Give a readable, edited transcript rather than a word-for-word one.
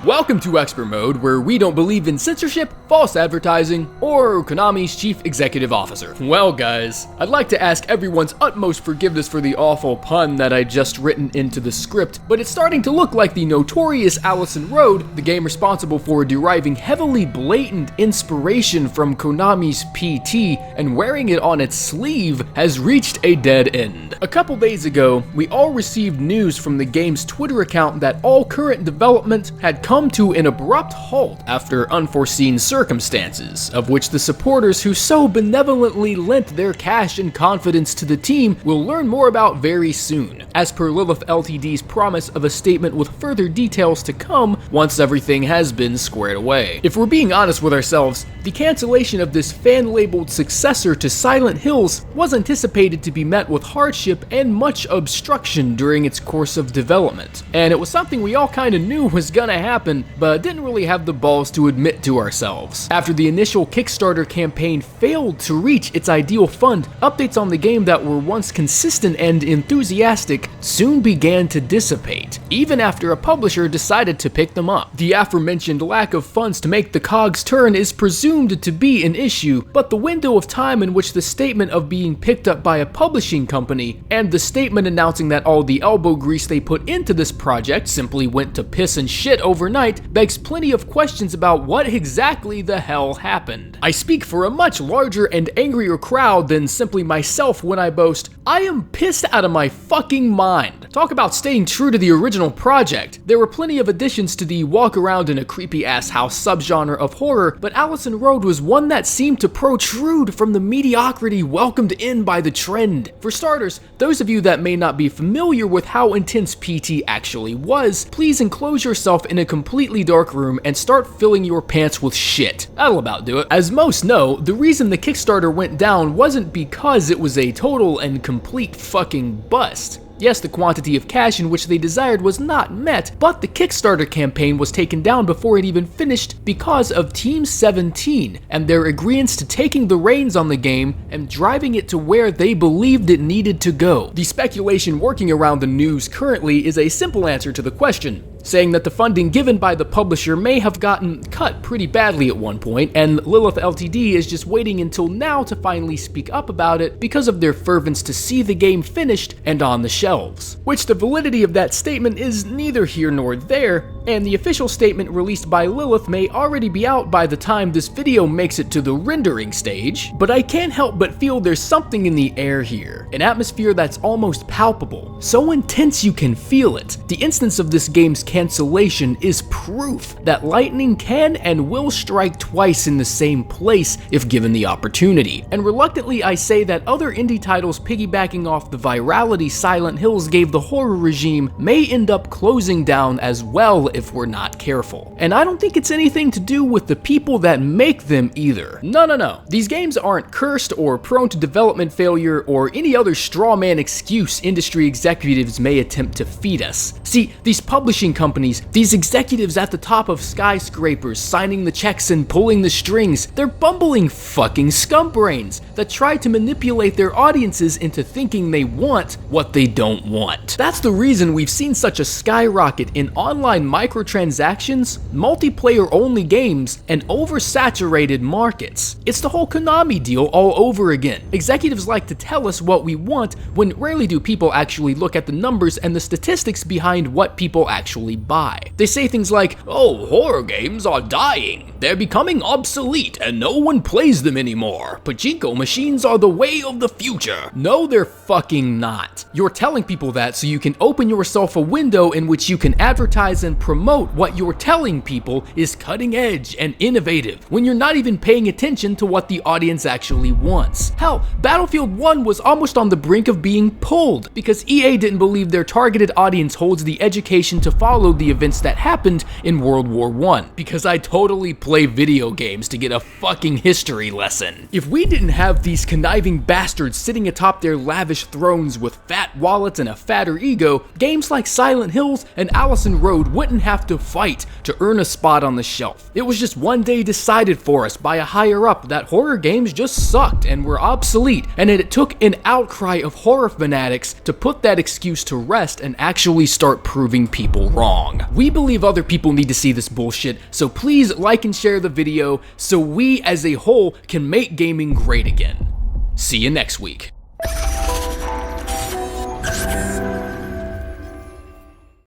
Welcome to Expert Mode, where we don't believe in censorship, false advertising, or Konami's chief executive officer. Well guys, I'd like to ask everyone's utmost forgiveness for the awful pun that I just written into the script, but it's starting to look like the notorious Allison Road, the game responsible for deriving heavily blatant inspiration from Konami's PT and wearing it on its sleeve, has reached a dead end. A couple days ago, we all received news from the game's Twitter account that all current development had come to an abrupt halt after unforeseen circumstances, of which the supporters who so benevolently lent their cash and confidence to the team will learn more about very soon, as per Lilith Ltd's promise of a statement with further details to come once everything has been squared away. If we're being honest with ourselves, the cancellation of this fan-labeled successor to Silent Hills was anticipated to be met with hardship and much obstruction during its course of development, and it was something we all kinda knew was gonna happen, but didn't really have the balls to admit to ourselves. After the initial Kickstarter campaign failed to reach its ideal fund, updates on the game that were once consistent and enthusiastic soon began to dissipate, even after a publisher decided to pick them up. The aforementioned lack of funds to make the cogs turn is presumed to be an issue, but the window of time in which the statement of being picked up by a publishing company and the statement announcing that all the elbow grease they put into this project simply went to piss and shit overnight begs plenty of questions about what exactly the hell happened. I speak for a much larger and angrier crowd than simply myself when I boast, I am pissed out of my fucking mind. Talk about staying true to the original project. There were plenty of additions to the walk around in a creepy ass house subgenre of horror, but Allison Road was one that seemed to protrude from the mediocrity welcomed in by the trend. For starters, those of you that may not be familiar with how intense PT actually was, please enclose yourself in a completely dark room and start filling your pants with shit. That'll about do it. As most know, the reason the Kickstarter went down wasn't because it was a total and complete fucking bust. Yes, the quantity of cash in which they desired was not met, but the Kickstarter campaign was taken down before it even finished because of Team 17 and their agreeance to taking the reins on the game and driving it to where they believed it needed to go. The speculation working around the news currently is a simple answer to the question, saying that the funding given by the publisher may have gotten cut pretty badly at one point, and Lilith Ltd is just waiting until now to finally speak up about it because of their fervence to see the game finished and on the shelves. Which the validity of that statement is neither here nor there, and the official statement released by Lilith may already be out by the time this video makes it to the rendering stage, but I can't help but feel there's something in the air here. An atmosphere that's almost palpable, so intense you can feel it. The instance of this game's cancellation is proof that lightning can and will strike twice in the same place if given the opportunity. And reluctantly I say that other indie titles piggybacking off the virality Silent Hills gave the horror regime may end up closing down as well if we're not careful. And I don't think it's anything to do with the people that make them either. No. These games aren't cursed or prone to development failure or any other straw man excuse industry executives may attempt to feed us. See, these publishing companies, these executives at the top of skyscrapers signing the checks and pulling the strings, they're bumbling fucking scumbrains that try to manipulate their audiences into thinking they want what they don't want. That's the reason we've seen such a skyrocket in online microtransactions, multiplayer-only games, and oversaturated markets. It's the whole Konami deal all over again. Executives like to tell us what we want when rarely do people actually look at the numbers and the statistics behind what people actually buy. They say things like, oh, horror games are dying. They're becoming obsolete and no one plays them anymore. Pachinko machines are the way of the future. No, they're fucking not. You're telling people that so you can open yourself a window in which you can advertise and promote what you're telling people is cutting edge and innovative when you're not even paying attention to what the audience actually wants. Hell, Battlefield 1 was almost on the brink of being pulled because EA didn't believe their targeted audience holds the education to follow the events that happened in World War I, because I totally play video games to get a fucking history lesson. If we didn't have these conniving bastards sitting atop their lavish thrones with fat wallets and a fatter ego, games like Silent Hills and Allison Road wouldn't have to fight to earn a spot on the shelf. It was just one day decided for us by a higher up that horror games just sucked and were obsolete, and it took an outcry of horror fanatics to put that excuse to rest and actually start proving people wrong. We believe other people need to see this bullshit, so please like and share the video so we as a whole can make gaming great again. See you next week.